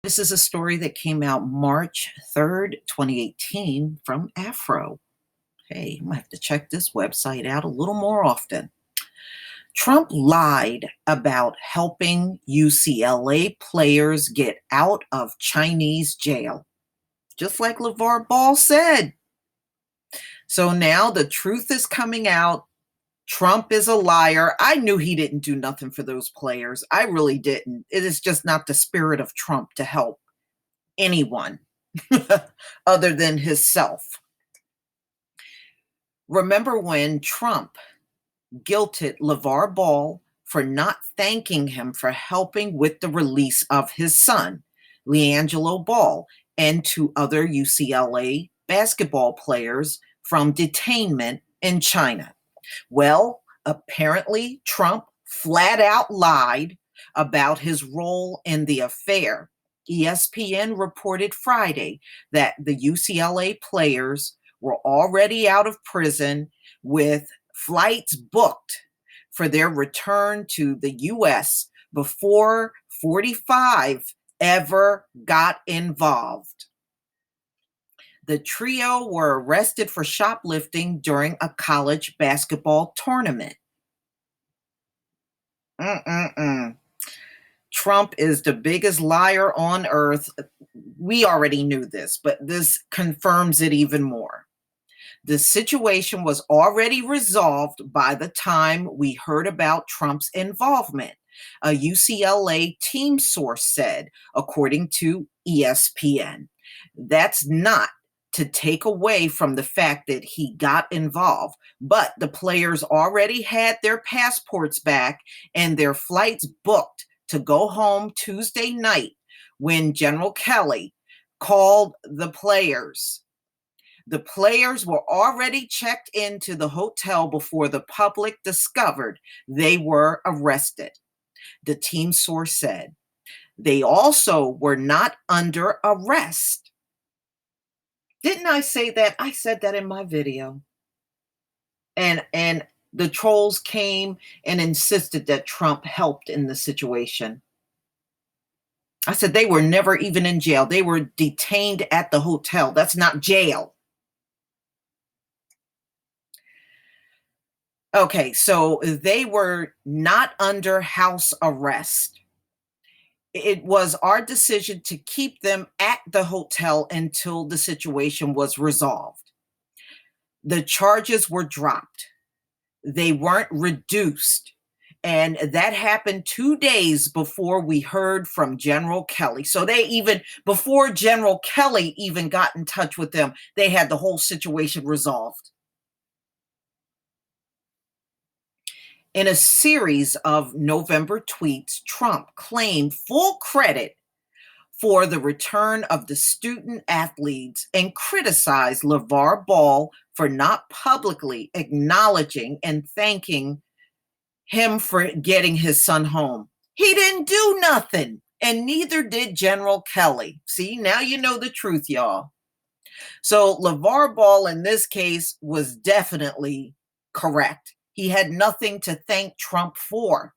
This is a story that came out March 3rd, 2018 from Afro. Hey, I might have to check this website out a little more often. Trump lied about helping UCLA players get out of Chinese jail, just like LeVar Ball said. So now the truth is coming out. Trump is a liar. I knew he didn't do nothing for those players. I really didn't. It is just not the spirit of Trump to help anyone other than himself. Remember when Trump guilted LeVar Ball for not thanking him for helping with the release of his son, LiAngelo Ball, and two other UCLA basketball players from detainment in China? Well, apparently Trump flat out lied about his role in the affair. ESPN reported Friday that the UCLA players were already out of prison with flights booked for their return to the U.S. before 45 ever got involved. The trio were arrested for shoplifting during a college basketball tournament. Trump is the biggest liar on earth. We already knew this, but this confirms it even more. The situation was already resolved by the time we heard about Trump's involvement, a UCLA team source said, according to ESPN. That's not to take away from the fact that he got involved, but the players already had their passports back and their flights booked to go home Tuesday night when General Kelly called the players. The players were already checked into the hotel before the public discovered they were arrested, the team source said. They also were not under arrest. Didn't I say that? I said that in my video. And the trolls came and insisted that Trump helped in the situation. I said they were never even in jail. They were detained at the hotel. That's not jail. Okay, so they were not under house arrest. It was our decision to keep them at the hotel until the situation was resolved. The charges were dropped. They weren't reduced. And that happened 2 days before we heard from General Kelly. So before General Kelly even got in touch with them, they had the whole situation resolved. In a series of November tweets, Trump claimed full credit for the return of the student athletes and criticized LeVar Ball for not publicly acknowledging and thanking him for getting his son home. He didn't do nothing, and neither did General Kelly. See, now you know the truth, y'all. So LeVar Ball in this case was definitely correct. He had nothing to thank Trump for.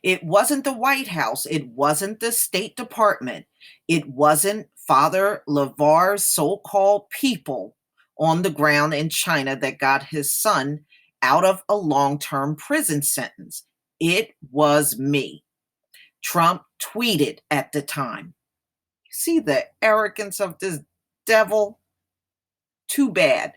It wasn't the White House. It wasn't the State Department. It wasn't Father LeVar's so-called people on the ground in China that got his son out of a long-term prison sentence. It was me. Trump tweeted at the time. See the arrogance of this devil? Too bad.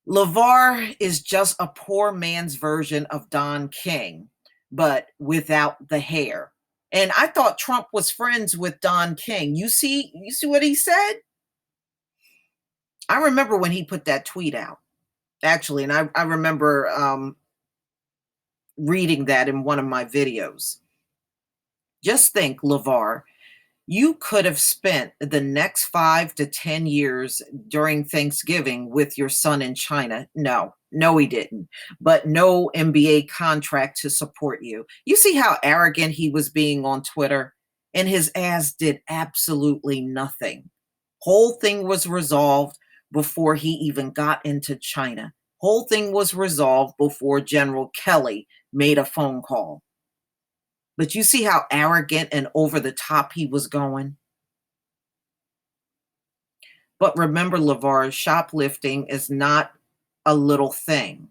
LeVar is just a poor man's version of Don King, but without the hair. And I thought Trump was friends with Don King. You see what he said? I remember when he put that tweet out, actually, and I remember reading that in one of my videos. Just think, LeVar, you could have spent the next 5 to 10 years during Thanksgiving with your son in China. No, he didn't. But no NBA contract to support you. You see how arrogant he was being on Twitter? And his ass did absolutely nothing. Whole thing was resolved before he even got into China. Whole thing was resolved before General Kelly made a phone call. But you see how arrogant and over the top he was going? But remember, LeVar, shoplifting is not a little thing.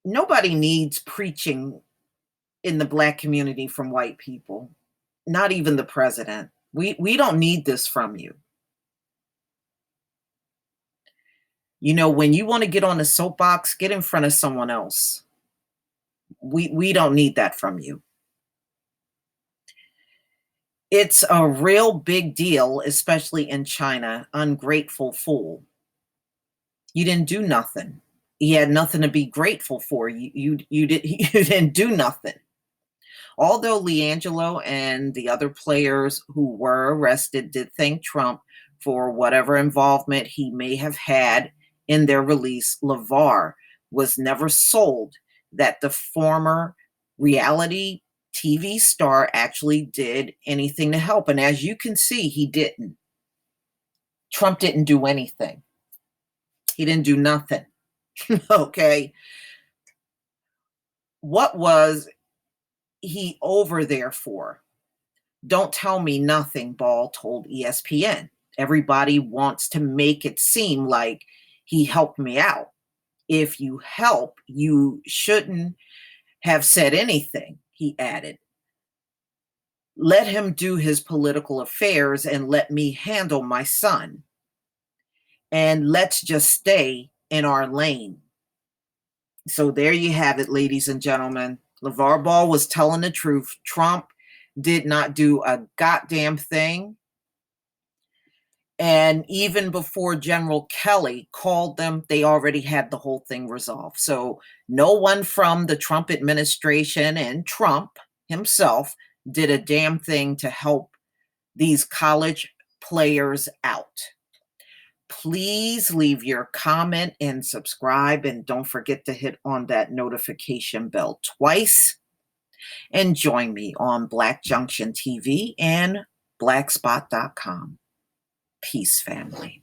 Nobody needs preaching in the Black community from white people, not even the president. We don't need this from you. You know, when you want to get on a soapbox, get in front of someone else. We don't need that from you. It's a real big deal, especially in China. Ungrateful fool. You didn't do nothing. You had nothing to be grateful for. You didn't do nothing. Although Leangelo and the other players who were arrested did thank Trump for whatever involvement he may have had in their release, LeVar was never sold that the former reality TV star actually did anything to help. And as you can see, he didn't. Trump didn't do anything. He didn't do nothing. Okay. What was he over there for? Don't tell me nothing, Ball told ESPN. Everybody wants to make it seem like he helped me out. If you help, you shouldn't have said anything, he added. Let him do his political affairs and let me handle my son. And let's just stay in our lane. So there you have it, ladies and gentlemen. LeVar Ball was telling the truth. Trump did not do a goddamn thing. And even before General Kelly called them, they already had the whole thing resolved. So no one from the Trump administration and Trump himself did a damn thing to help these college players out. Please leave your comment and subscribe, and don't forget to hit on that notification bell twice. And join me on Black Junction TV and blackspot.com. Peace, family.